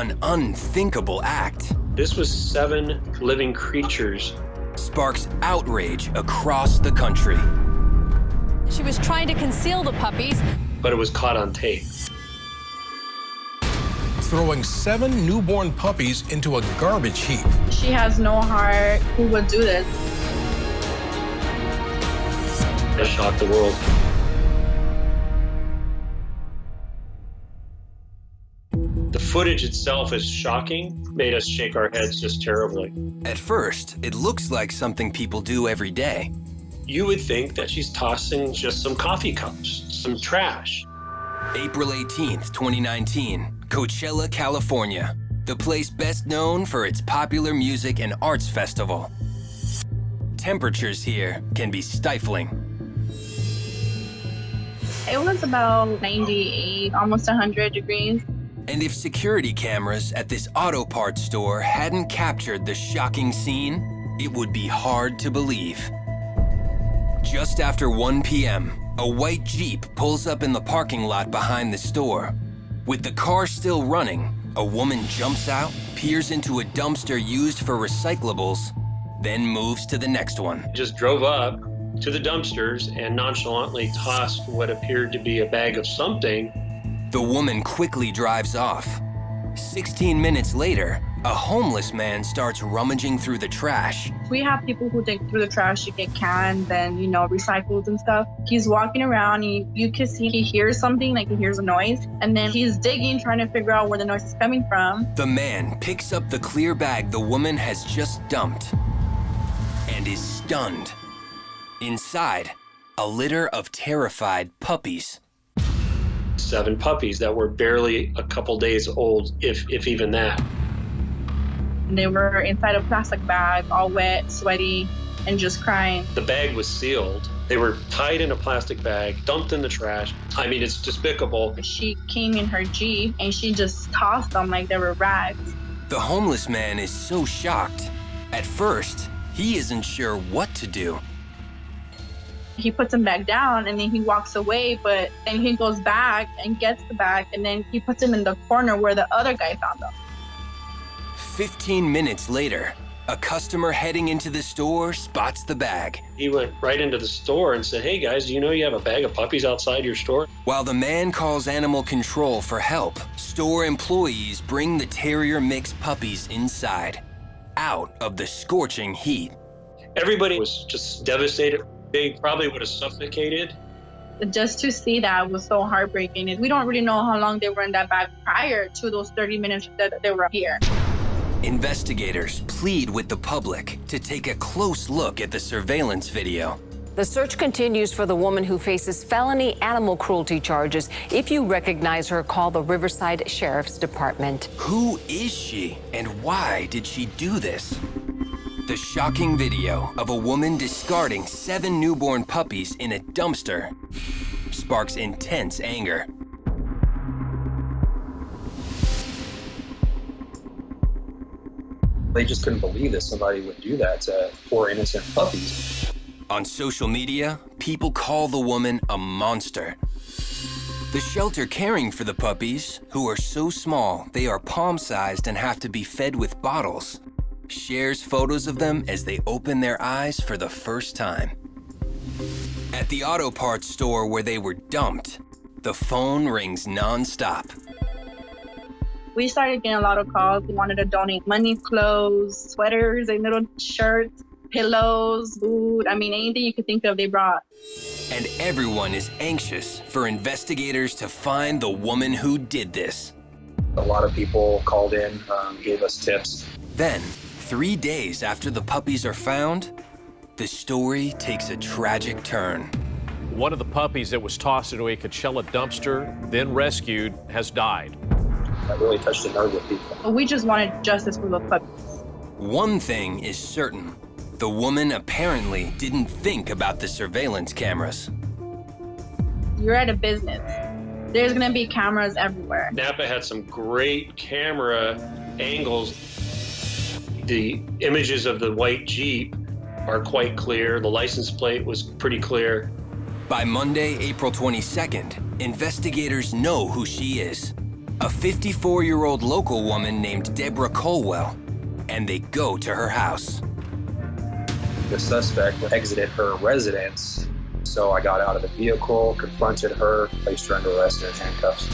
An unthinkable act. This was 7 living creatures. Sparks outrage across the country. She was trying to conceal the puppies, But it was caught on tape. Throwing 7 newborn puppies into a garbage heap. She has no heart. Who would do this? It shocked the world. The footage itself is shocking, made us shake our heads just terribly. At first, it looks like something people do every day. You would think that she's tossing just some coffee cups, some trash. April 18th, 2019, Coachella, California, the place best known for its popular music and arts festival. Temperatures here can be stifling. It was about 98, almost 100 degrees. And if security cameras at this auto parts store hadn't captured the shocking scene, it would be hard to believe. Just after 1 p.m., a white Jeep pulls up in the parking lot behind the store. With the car still running, a woman jumps out, peers into a dumpster used for recyclables, then moves to the next one. Just drove up to the dumpsters and nonchalantly tossed what appeared to be a bag of something. The woman quickly drives off. 16 minutes later, a homeless man starts rummaging through the trash. We have people who dig through the trash to get cans and, recycles and stuff. He's walking around, you can see he hears something, like he hears a noise, and then he's digging, trying to figure out where the noise is coming from. The man picks up the clear bag the woman has just dumped and is stunned. Inside, a litter of terrified puppies. 7 puppies that were barely a couple days old, if even that. They were inside a plastic bag, all wet, sweaty, and just crying. The bag was sealed. They were tied in a plastic bag, dumped in the trash. I mean, it's despicable. She came in her Jeep and she just tossed them like they were rags. The homeless man is so shocked. At first, he isn't sure what to do. He puts them back down and then he walks away, but then he goes back and gets the bag and then he puts them in the corner where the other guy found them. 15 minutes later, a customer heading into the store spots the bag. He went right into the store and said, "Hey guys, you have a bag of puppies outside your store?" While the man calls animal control for help, store employees bring the terrier mix puppies inside, out of the scorching heat. Everybody was just devastated. They probably would have suffocated. Just to see that was so heartbreaking. We don't really know how long they were in that bag prior to those 30 minutes that they were here. Investigators plead with the public to take a close look at the surveillance video. the search continues for the woman who faces felony animal cruelty charges. If you recognize her, call the Riverside Sheriff's Department. Who is she and why did she do this? The shocking video of a woman discarding 7 newborn puppies in a dumpster sparks intense anger. They just couldn't believe that somebody would do that to poor innocent puppies. On social media, people call the woman a monster. The shelter caring for the puppies, who are so small they are palm-sized and have to be fed with bottles, shares photos of them as they open their eyes for the first time. At the auto parts store where they were dumped, the phone rings non-stop. We started getting a lot of calls. They wanted to donate money, clothes, sweaters, and little shirts, pillows, food. I mean, anything you could think of, they brought. And everyone is anxious for investigators to find the woman who did this. A lot of people called in, gave us tips. Then, 3 days after the puppies are found, the story takes a tragic turn. One of the puppies that was tossed into a Coachella dumpster, then rescued, has died. That really touched the nerve with people. We just wanted justice for the puppies. One thing is certain. The woman apparently didn't think about the surveillance cameras. You're at a business. There's gonna be cameras everywhere. Napa had some great camera angles. The images of the white Jeep are quite clear. The license plate was pretty clear. By Monday, April 22nd, investigators know who she is. a 54-year-old local woman named Deborah Colwell, and they go to her house. The suspect exited her residence, so I got out of the vehicle, confronted her, placed her under arrest and in handcuffs.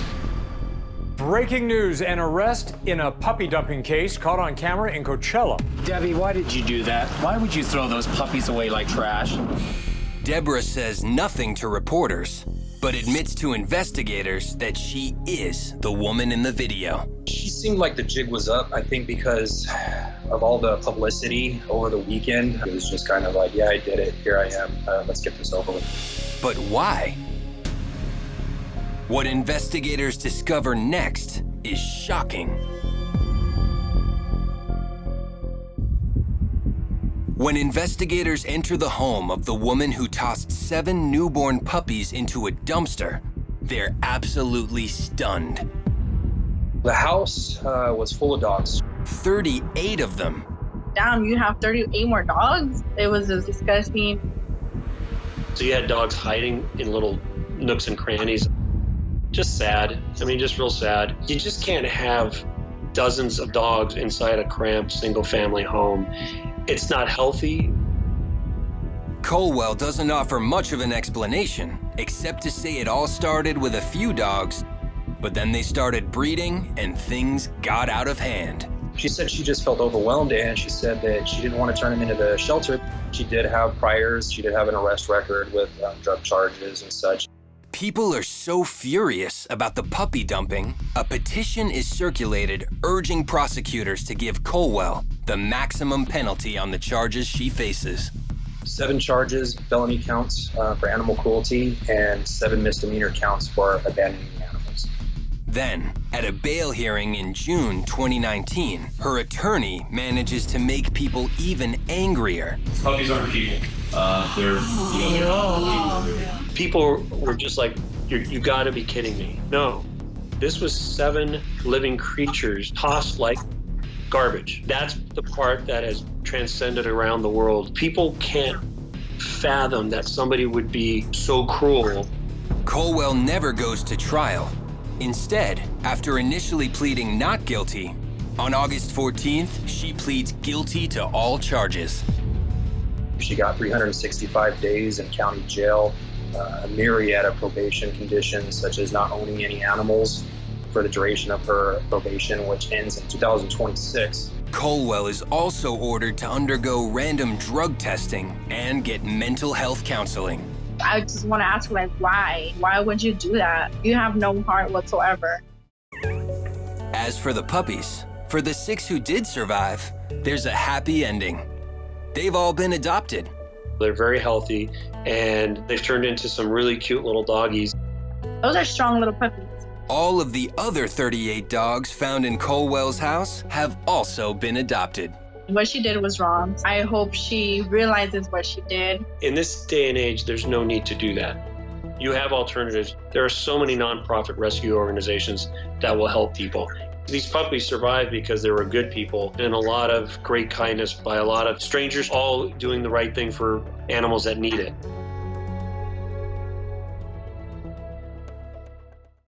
Breaking news, an arrest in a puppy dumping case caught on camera in Coachella. Debbie, why did you do that? Why would you throw those puppies away like trash? Deborah says nothing to reporters, but admits to investigators that she is the woman in the video. She seemed like the jig was up, I think because of all the publicity over the weekend. It was just kind of like, yeah, I did it, here I am, let's get this over with. But why? What investigators discover next is shocking. When investigators enter the home of the woman who tossed 7 newborn puppies into a dumpster, they're absolutely stunned. The house was full of dogs. 38 of them. Damn, you have 38 more dogs? It was just disgusting. So you had dogs hiding in little nooks and crannies. Just sad. I mean, just real sad. You just can't have dozens of dogs inside a cramped single-family home. It's not healthy. Colwell doesn't offer much of an explanation, except to say it all started with a few dogs, but then they started breeding and things got out of hand. She said she just felt overwhelmed, and she said that she didn't want to turn them into the shelter. She did have priors. She did have an arrest record with drug charges and such. People are so furious about the puppy dumping, a petition is circulated urging prosecutors to give Colwell the maximum penalty on the charges she faces. 7 charges, felony counts for animal cruelty, and 7 misdemeanor counts for abandoning animals. Then, at a bail hearing in June 2019, her attorney manages to make people even angrier. Puppies aren't people. They're not people. People were just like, you gotta be kidding me. No, this was 7 living creatures tossed like garbage. That's the part that has transcended around the world. People can't fathom that somebody would be so cruel. Colwell never goes to trial. Instead, after initially pleading not guilty, on August 14th, she pleads guilty to all charges. She got 365 days in county jail, a myriad of probation conditions, such as not owning any animals for the duration of her probation, which ends in 2026. Colwell is also ordered to undergo random drug testing and get mental health counseling. I just want to ask, like, why? Why would you do that? You have no heart whatsoever. As for the puppies, for the 6 who did survive, there's a happy ending. They've all been adopted. They're very healthy, and they've turned into some really cute little doggies. Those are strong little puppies. All of the other 38 dogs found in Colwell's house have also been adopted. What she did was wrong. I hope she realizes what she did. In this day and age, there's no need to do that. You have alternatives. There are so many nonprofit rescue organizations that will help people. These puppies survived because they were good people and a lot of great kindness by a lot of strangers, all doing the right thing for animals that need it.